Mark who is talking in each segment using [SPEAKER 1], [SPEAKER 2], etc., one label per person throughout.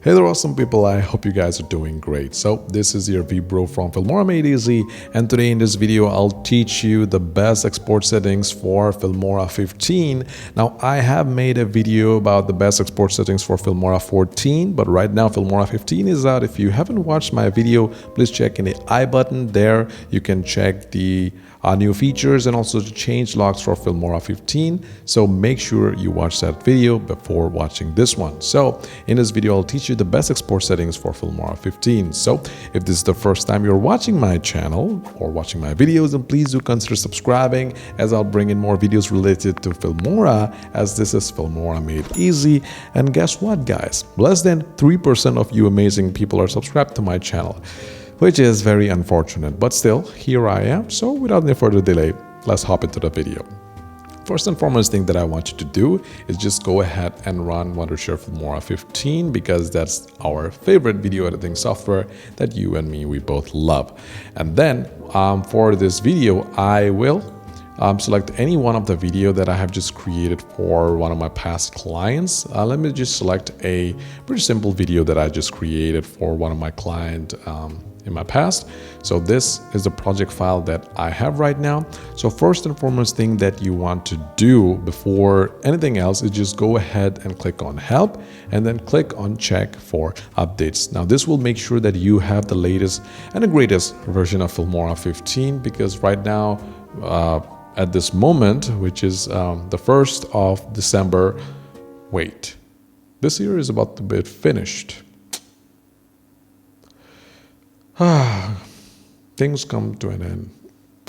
[SPEAKER 1] Hey there, awesome people. I hope you guys are doing great. So this is your Vibro from Filmora Made Easy, and today in this video I'll teach you the best export settings for Filmora 15. Now I have made a video about the best export settings for Filmora 14, but right now Filmora 15 is out. If you haven't watched my video, please check in the I button. There you can check the new features and also the change logs for Filmora 15. So make sure you watch that video before watching this one. So in this video I'll teach you the best export settings for Filmora 15. So if this is the first time you're watching my channel or watching my videos, then please do consider subscribing, as I'll bring in more videos related to Filmora, as this is Filmora Made Easy. And guess what, guys? Less than 3% of you amazing people are subscribed to my channel, which is very unfortunate, but still here I am. So without any further delay, let's hop into the video. First and foremost thing that I want you to do is just go ahead and run Wondershare Filmora 15, because that's our favorite video editing software that you and me, we both love. And then for this video, I will select any one of the video that I have just created for one of my past clients. Let me just select a pretty simple video that I just created for one of my clients in my past. So this is the project file that I have right now. So first and foremost thing that you want to do before anything else is just go ahead and click on help and then click on check for updates. Now this will make sure that you have the latest and the greatest version of Filmora 15, because right now at this moment, which is the 1st of December, wait, this year is about to be finished. Things come to an end.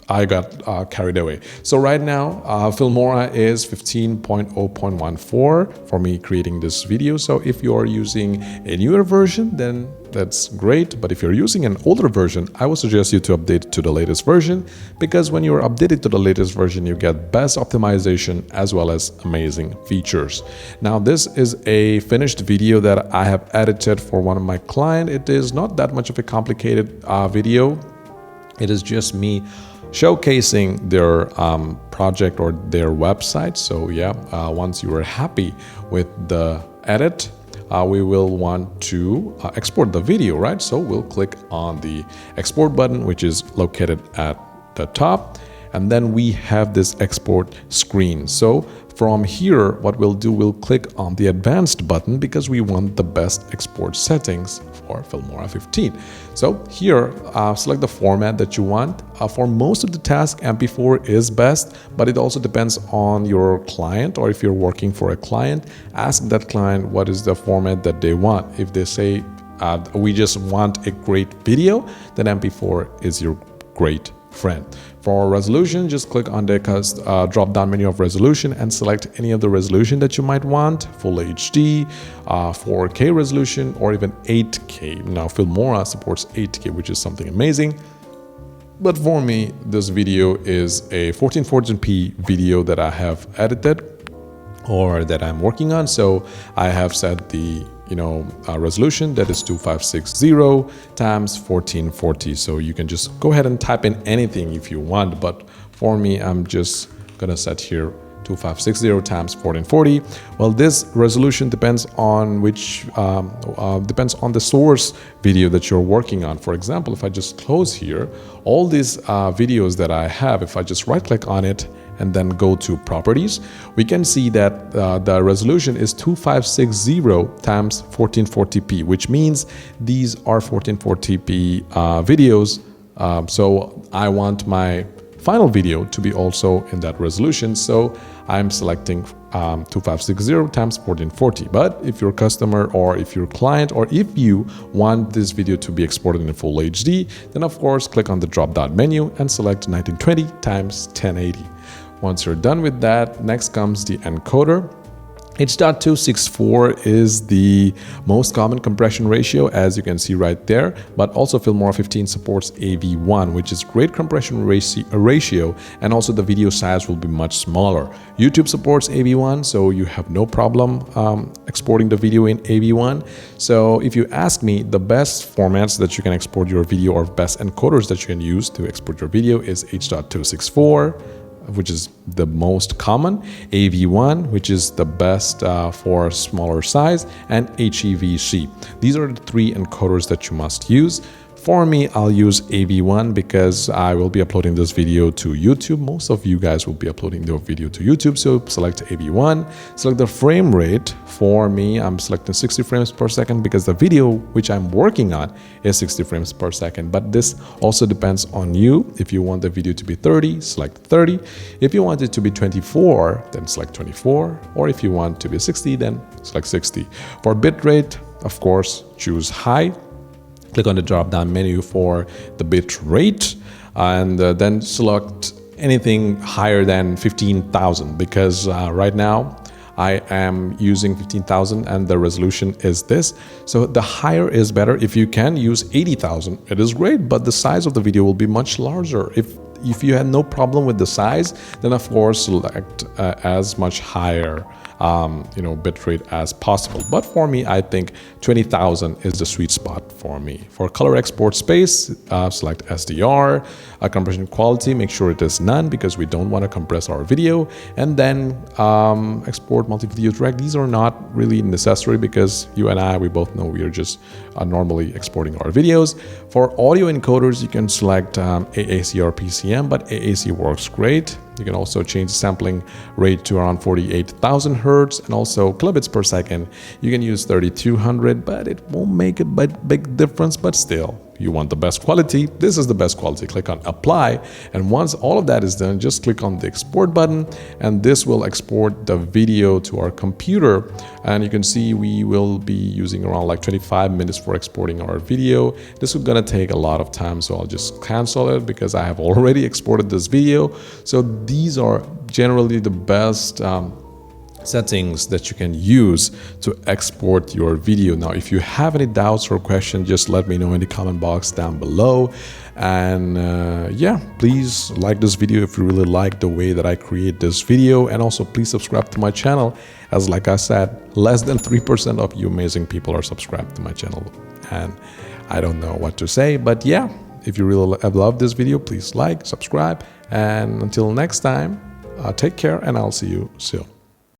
[SPEAKER 1] I got carried away. So right now, Filmora is 15.0.14 for me creating this video. So if you are using a newer version, then that's great. But if you're using an older version, I would suggest you to update to the latest version, because when you're updated to the latest version, you get best optimization as well as amazing features. Now, this is a finished video that I have edited for one of my clients. It is not that much of a complicated video. It is just me showcasing their project or their website. So yeah, once you are happy with the edit, we will want to export the video, right? So we'll click on the export button, which is located at the top, and then we have this export screen. So from here, what we'll do, we'll click on the advanced button, because we want the best export settings for Filmora 15. So here, select the format that you want. For most of the tasks, MP4 is best, but it also depends on your client, or if you're working for a client, ask that client what is the format that they want. If they say, we just want a great video, then MP4 is your great friend. For resolution, just click on the drop-down menu of resolution and select any of the resolution that you might want: Full HD, 4K resolution, or even 8K. Now, Filmora supports 8K, which is something amazing. But for me, this video is a 1440p video that I have edited or that I'm working on. So I have set the resolution that is 2560 times 1440. So you can just go ahead and type in anything if you want, but for me, I'm just gonna set here 2560 times 1440. Well, this resolution depends on depends on the source video that you're working on. For example, if I just close here, all these videos that I have, if I just right click on it and then go to properties, we can see that the resolution is 2560 times 1440p, which means these are 1440p videos. So I want my final video to be also in that resolution. So I'm selecting 2560 times 1440. But if your customer or if your client or if you want this video to be exported in full HD, then of course click on the drop-down menu and select 1920 times 1080. Once you're done with that, next comes the encoder. H.264 is the most common compression ratio, as you can see right there, but also Filmora 15 supports AV1, which is great compression ratio, and also the video size will be much smaller. YouTube supports AV1, so you have no problem exporting the video in AV1. So if you ask me, the best formats that you can export your video or best encoders that you can use to export your video is H.264, which is the most common, AV1, which is the best for smaller size, and HEVC. These are the three encoders that you must use. For me, I'll use AV1 because I will be uploading this video to YouTube. Most of you guys will be uploading their video to YouTube, so select AV1. Select the frame rate. For me, I'm selecting 60 frames per second because the video which I'm working on is 60 frames per second. But this also depends on you. If you want the video to be 30, select 30. If you want it to be 24, then select 24. Or if you want to be 60, then select 60. For bitrate, of course, choose high. Click on the drop-down menu for the bit rate, and then select anything higher than 15,000 because right now I am using 15,000 and the resolution is this. So the higher is better. If you can use 80,000, it is great, but the size of the video will be much larger. If you had no problem with the size, then of course select as much higher bitrate as possible. But for me, I think 20,000 is the sweet spot for me. For color export space, select SDR. Compression quality, make sure it is none because we don't want to compress our video. And then export multi-video track. These are not really necessary because you and I, we both know we are just normally exporting our videos. For audio encoders, you can select AAC or PCM, but AAC works great. You can also change the sampling rate to around 48,000 hertz and also kilobits per second. You can use 3200, but it won't make a big difference, but still, you want the best quality. This is the best quality. Click on apply. And once all of that is done, just click on the export button and this will export the video to our computer. And you can see we will be using around like 25 minutes for exporting our video. This is gonna take a lot of time, so I'll just cancel it because I have already exported this video. So these are generally the best settings that you can use to export your video. Now, if you have any doubts or questions, just let me know in the comment box down below. And yeah, please like this video if you really like the way that I create this video. And also please subscribe to my channel, as like I said, less than 3% of you amazing people are subscribed to my channel. And I don't know what to say, but yeah, if you really love this video, please like, subscribe. And until next time, take care and I'll see you soon.